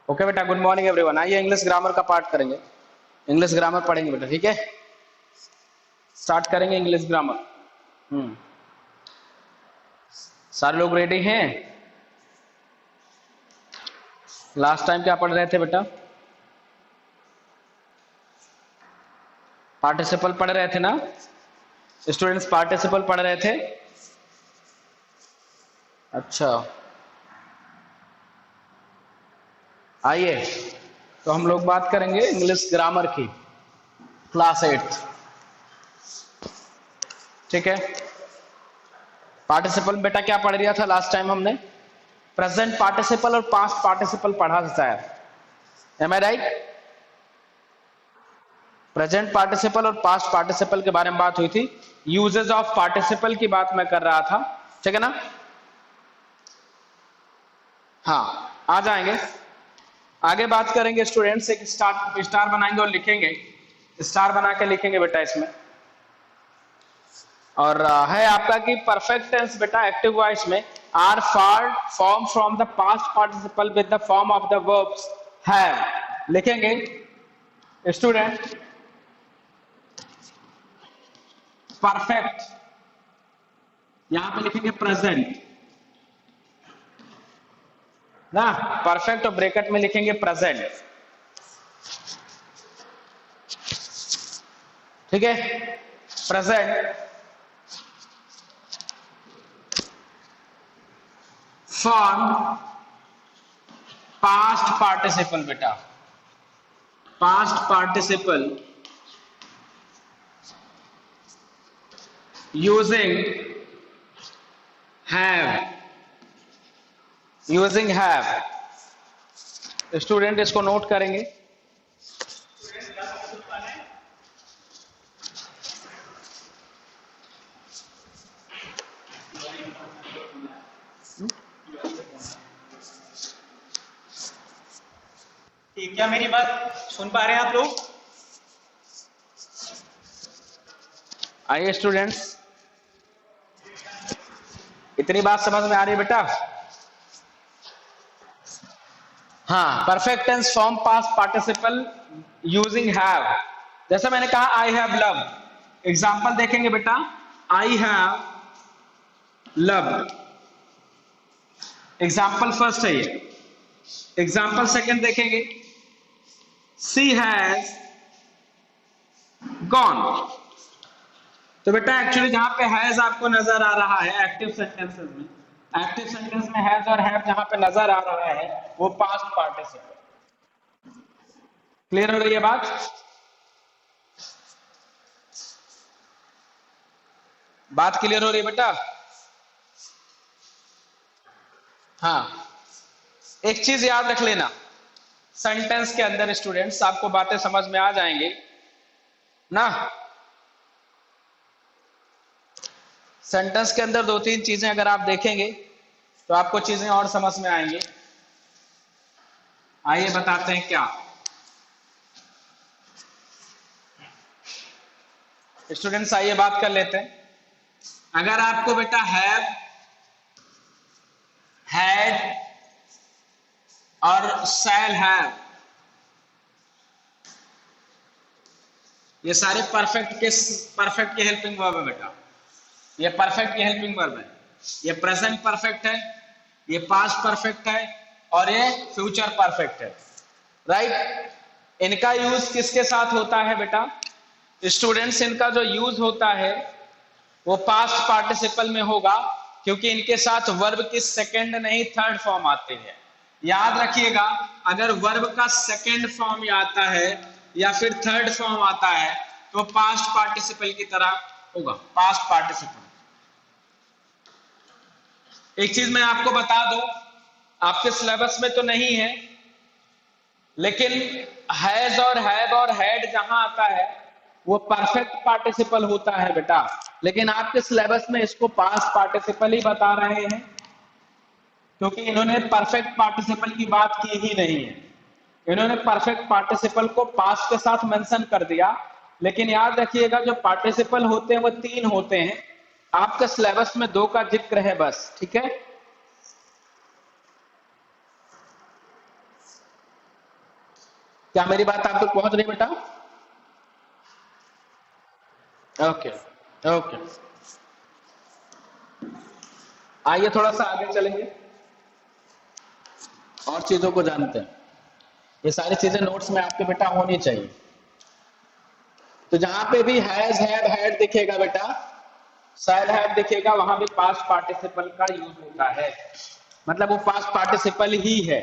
Okay बेटा, good morning everyone. आइए English grammar का पार्ट करेंगे। इंग्लिश ग्रामर पढ़ेंगे बेटा, ठीक है। स्टार्ट करेंगे इंग्लिश ग्रामर। सारे लोग रेडी हैं? लास्ट टाइम क्या पढ़ रहे थे बेटा? पार्टिसिपल पढ़ रहे थे ना स्टूडेंट्स? पार्टिसिपल पढ़ रहे थे। अच्छा, आइए तो हम लोग बात करेंगे इंग्लिश ग्रामर की, क्लास 8, ठीक है। पार्टिसिपल बेटा क्या पढ़ लिया था लास्ट टाइम हमने? प्रेजेंट पार्टिसिपल और पास्ट पार्टिसिपल पढ़ा था शायद, एम आई राइट? प्रेजेंट पार्टिसिपल और पास्ट पार्टिसिपल के बारे में बात हुई थी। यूजेस ऑफ पार्टिसिपल की बात मैं कर रहा था, ठीक है ना। हाँ, आ जाएंगे आगे बात करेंगे स्टूडेंट्स। एक स्टार बनाएंगे और लिखेंगे, स्टार बना के लिखेंगे बेटा इसमें। और है आपका कि परफेक्ट टेंस बेटा एक्टिव वॉइस में are form from the past participle with the form of the verbs have. लिखेंगे स्टूडेंट परफेक्ट, यहां पे लिखेंगे प्रेजेंट ना, परफेक्ट और ब्रैकेट में लिखेंगे प्रेजेंट, ठीक है। प्रेजेंट फॉर्म पास्ट पार्टिसिपल बेटा, past participle using have, using have. Student इसको नोट करेंगे। ठीक, क्या मेरी बात सुन पा रहे हैं आप लोग? आइए स्टूडेंट्स, इतनी बात समझ में आ रही है बेटा? हाँ, perfect tense form past participle using have. जैसे मैंने कहा आई हैव लव, एग्जाम्पल देखेंगे बेटा। I have love, example first है ये। एग्जाम्पल सेकंड देखेंगे, सी हैज गॉन। तो बेटा एक्चुअली जहां पे हैज आपको नजर आ रहा है एक्टिव सेंटेंसेस में, एक्टिव सेंटेंस में हैज और हैव जहां पे नजर आ रहा है वो पास्ट पार्टिसिपल। क्लियर हो रही है बात? बात क्लियर हो रही है बेटा? हाँ, एक चीज याद रख लेना, सेंटेंस के अंदर स्टूडेंट्स आपको बातें समझ में आ जाएंगी ना। सेंटेंस के अंदर दो तीन चीजें अगर आप देखेंगे तो आपको चीजें और समझ में आएंगी। आइए बताते हैं क्या। स्टूडेंट्स आइए बात कर लेते हैं। अगर आपको बेटा हैव, हैड और शैल हैव, ये सारे परफेक्ट के हेल्पिंग वर्ब है बेटा। ये परफेक्ट की हेल्पिंग वर्ब है। ये प्रेजेंट परफेक्ट है, ये पास्ट परफेक्ट है और ये फ्यूचर परफेक्ट है, राइट। इनका यूज किसके साथ होता है बेटा? स्टूडेंट्स इनका जो यूज होता है वो पास्ट पार्टिसिपल में होगा, क्योंकि इनके साथ वर्ब की सेकंड नहीं थर्ड फॉर्म आती है। याद रखिएगा, अगर वर्ब का सेकंड फॉर्म आता है या फिर थर्ड फॉर्म आता है तो पास्ट पार्टिसिपल की तरह होगा, पास्ट पार्टिसिपल। एक चीज मैं आपको बता दूं, आपके सिलेबस में तो नहीं है, लेकिन हैज और हैव और हैड जहां आता है वो परफेक्ट पार्टिसिपल होता है बेटा, लेकिन आपके सिलेबस में इसको पास्ट पार्टिसिपल ही बता रहे हैं, क्योंकि इन्होंने परफेक्ट पार्टिसिपल की बात की ही नहीं है। इन्होंने परफेक्ट पार्टिसिपल को पास्ट के साथ मेंशन कर दिया, लेकिन याद रखिएगा जो पार्टिसिपल होते हैं वो तीन होते हैं, आपके सिलेबस में दो का जिक्र है बस, ठीक है। क्या मेरी बात आप तक पहुंच रही बेटा? ओके ओके, आइए थोड़ा सा आगे चलेंगे और चीजों को जानते हैं। ये सारी चीजें नोट्स में आपके बेटा होनी चाहिए। तो जहां पे भी हैज हैव हैड दिखेगा बेटा, शैल हैव दिखेगा, वहां भी पास्ट पार्टिसिपल का यूज होता है, मतलब वो पास्ट पार्टिसिपल ही है।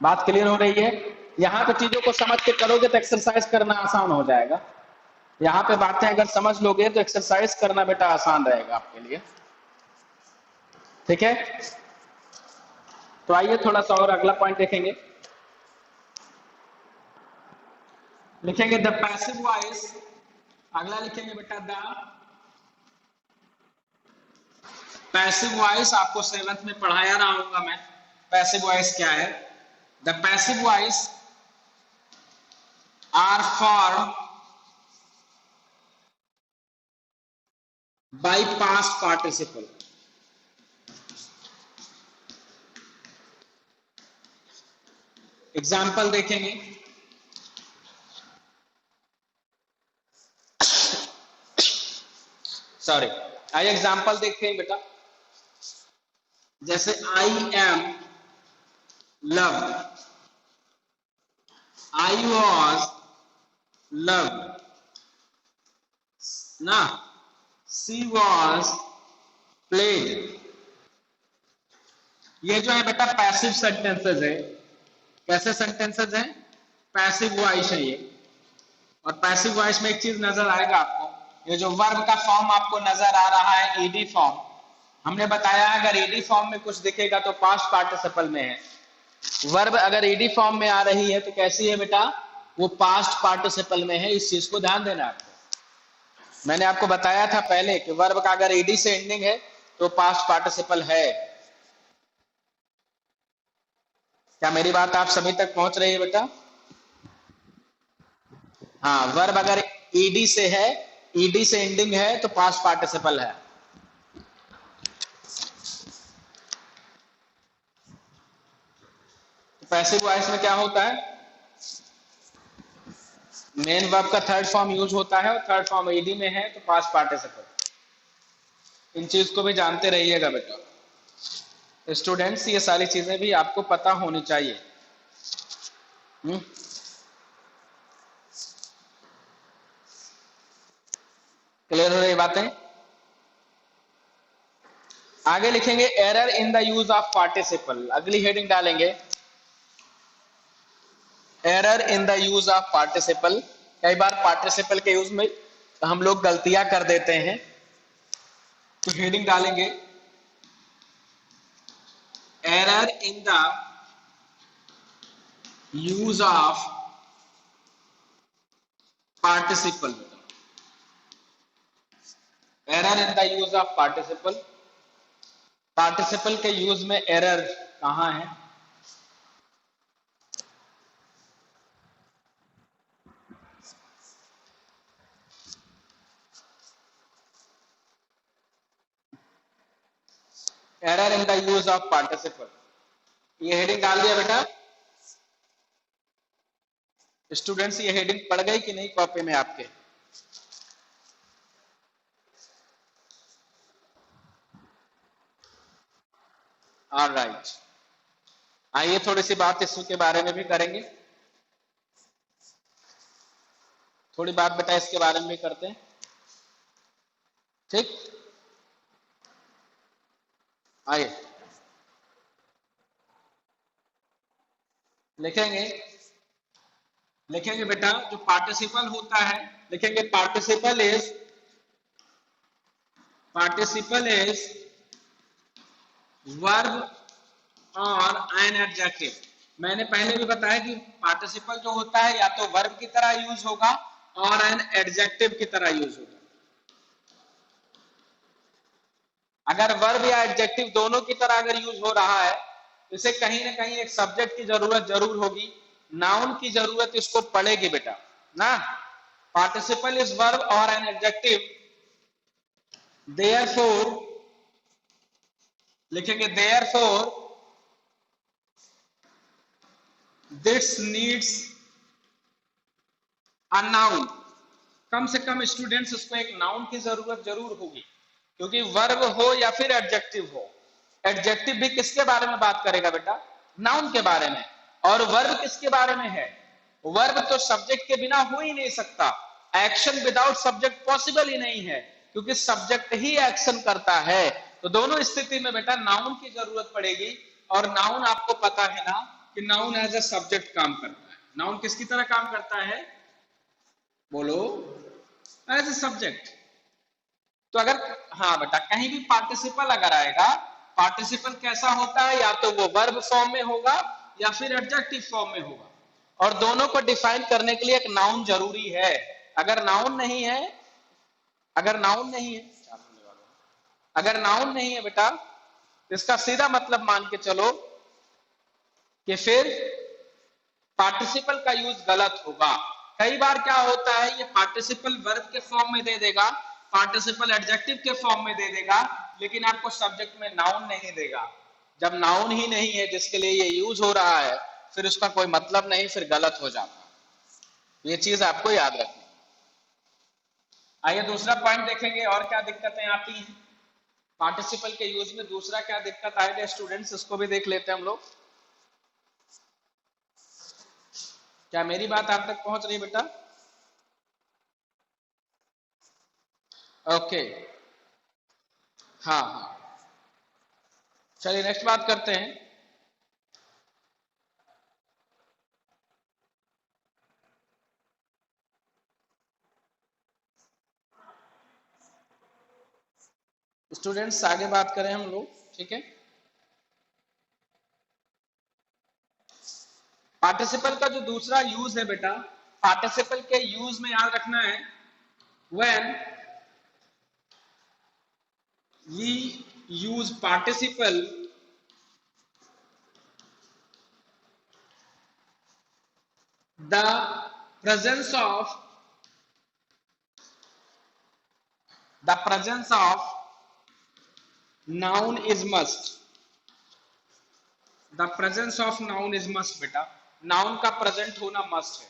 बात क्लियर हो रही है? यहाँ तो चीजों को समझ के करोगे तो एक्सरसाइज करना आसान हो जाएगा। यहाँ पे बातें अगर समझ लोगे तो एक्सरसाइज करना बेटा आसान रहेगा आपके लिए। ठीक है, तो आइए थोड़ा सा और अगला पॉइंट देखेंगे। लिखेंगे द पैसिव वॉइस, अगला लिखेंगे बेटा द पैसिव वॉइस। आपको 7th में पढ़ाया रहा हूंगा मैं पैसिव वॉइस क्या है। The passive voice are form by past participle. Example देखेंगे, सॉरी, आइए एग्जाम्पल देखते हैं बेटा। जैसे I am loved, I was loved ना, सी वॉज प्लेड। ये जो है बेटा पैसिव सेंटेंसेस है। कैसे सेंटेंसेस हैं? पैसिव वॉइस है ये। और पैसिव वॉइस में एक चीज नजर आएगा आपको, ये जो वर्ब का फॉर्म आपको नजर आ रहा है ईडी फॉर्म, हमने बताया अगर ईडी फॉर्म में कुछ दिखेगा तो पास्ट पार्टिसिपल में है। वर्ब अगर ईडी फॉर्म में आ रही है तो कैसी है बेटा? वो पास्ट पार्टिसिपल में है। इस चीज को ध्यान देना आपको। मैंने आपको बताया था पहले कि वर्ब का अगर ईडी से एंडिंग है तो पास्ट पार्टिसिपल है। क्या मेरी बात आप सभी तक पहुंच रही है बेटा? हाँ, वर्ब अगर ईडी से है, ईडी से एंडिंग है तो पास्ट पार्टिसिपल है। पैसिव वॉइस में क्या होता है? मेन वर्ब का थर्ड फॉर्म यूज होता है और थर्ड फॉर्म ईडी में है तो पास्ट पार्टिसिपल। इन चीज को भी जानते रहिएगा बेटा। स्टूडेंट्स ये सारी चीजें भी आपको पता होनी चाहिए। क्लियर हो रही बातें? आगे लिखेंगे error in the use of participle. अगली हेडिंग डालेंगे error in the use of participle. कई बार पार्टिसिपल के यूज में हम लोग गलतियां कर देते हैं, तो हेडिंग डालेंगे error in the use of participle. Error in the use of participle. Participle के यूज में एरर कहां है? Error in the use of participle. ये हेडिंग डाल दिया बेटा? स्टूडेंट्स ये हेडिंग पढ़ गई कि नहीं कॉपी में आपके? ऑलराइट, आइए थोड़ी सी बात इस के बारे में भी करेंगे। थोड़ी बात बेटा इसके बारे में भी करते हैं, ठीक? आइए लिखेंगे, लिखेंगे बेटा जो पार्टिसिपल होता है, लिखेंगे पार्टिसिपल इज वर्ब और एन एडजेक्टिव। मैंने पहले भी बताया कि पार्टिसिपल जो होता है या तो वर्ब की तरह यूज होगा और एन एडजेक्टिव की तरह यूज होगा। अगर वर्ब या एडजेक्टिव दोनों की तरह अगर यूज हो रहा है तो इसे कहीं ना कहीं एक सब्जेक्ट की जरूरत जरूर होगी, नाउन की जरूरत इसको पड़ेगी बेटा ना। पार्टिसिपल इज वर्ब और एन एडजेक्टिव, देयरफॉर लिखेंगे therefore this needs a noun, कम से कम स्टूडेंट्स उसको एक नाउन की जरूरत जरूर होगी, क्योंकि वर्ब हो या फिर एडजेक्टिव हो, एडजेक्टिव भी किसके बारे में बात करेगा बेटा, नाउन के बारे में। और वर्ब किसके बारे में है, वर्ब तो सब्जेक्ट के बिना हो ही नहीं सकता, एक्शन विदाउट सब्जेक्ट पॉसिबल ही नहीं है, क्योंकि सब्जेक्ट ही एक्शन करता है। तो दोनों स्थिति में बेटा नाउन की जरूरत पड़ेगी, और नाउन आपको पता है ना कि नाउन एज ए सब्जेक्ट काम करता है। नाउन किसकी तरह काम करता है, बोलो, एज ए सब्जेक्ट। तो अगर, हाँ बेटा, कहीं भी पार्टिसिपल अगर आएगा, पार्टिसिपल कैसा होता है, या तो वो वर्ब फॉर्म में होगा या फिर एडजेक्टिव फॉर्म में होगा, और दोनों को डिफाइन करने के लिए एक नाउन जरूरी है। अगर नाउन नहीं है, अगर नाउन नहीं है, अगर नाउन नहीं है बेटा, इसका सीधा मतलब मान के चलो कि फिर पार्टिसिपल का यूज गलत होगा। कई बार क्या होता है, ये पार्टिसिपल वर्ब के फॉर्म में दे देगा, पार्टिसिपल एडजेक्टिव के फॉर्म में दे देगा, लेकिन आपको सब्जेक्ट में नाउन नहीं देगा। जब नाउन ही नहीं है जिसके लिए ये यूज हो रहा है, फिर उसका कोई मतलब नहीं, फिर गलत हो जाता है। ये चीज आपको याद रखनी। आइए दूसरा पॉइंट देखेंगे, और क्या दिक्कतें आती हैं पार्टिसिपल के यूज में। दूसरा क्या दिक्कत आएगा स्टूडेंट्स, इसको भी देख लेते हैं हम लोग। क्या मेरी बात आप तक पहुंच रही बेटा? ओके, हाँ हाँ, चलिए नेक्स्ट बात करते हैं। स्टूडेंट्स आगे बात करें हम लोग, ठीक है। पार्टिसिपल का जो दूसरा यूज है बेटा, पार्टिसिपल के यूज में याद रखना है, when we use participle the presence of noun is must, the presence of noun is must बेटा, नाउन का प्रेजेंट होना मस्ट है।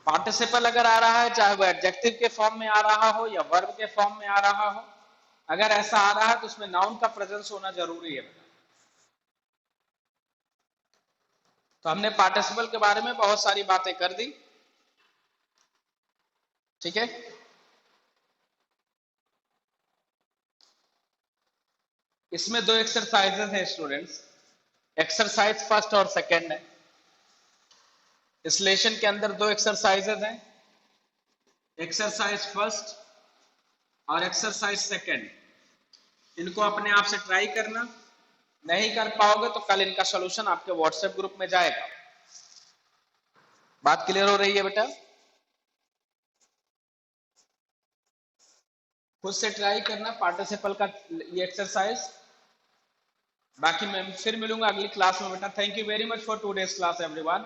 पार्टिसिपल अगर आ रहा है, चाहे वो एडजेक्टिव के फॉर्म में आ रहा हो या वर्ब के फॉर्म में आ रहा हो, अगर ऐसा आ रहा है तो उसमें नाउन का प्रेजेंस होना जरूरी है बेटा। तो हमने पार्टिसिपल के बारे में बहुत सारी बातें कर दी, ठीक है। इसमें दो एक्सरसाइजेस हैं स्टूडेंट्स, एक्सरसाइज फर्स्ट और सेकंड है। इस लेशन के अंदर दो एक्सरसाइजेस हैं, एक्सरसाइज फर्स्ट और एक्सरसाइज सेकंड। इनको अपने आप से ट्राई करना, नहीं कर पाओगे तो कल इनका सॉल्यूशन आपके व्हाट्सएप ग्रुप में जाएगा। बात क्लियर हो रही है बेटा? खुद से ट्राई करना पार्टिसिपल का ये एक्सरसाइज। बाकी मैं फिर मिलूंगा अगली क्लास में बेटा। Thank you very much for today's class everyone.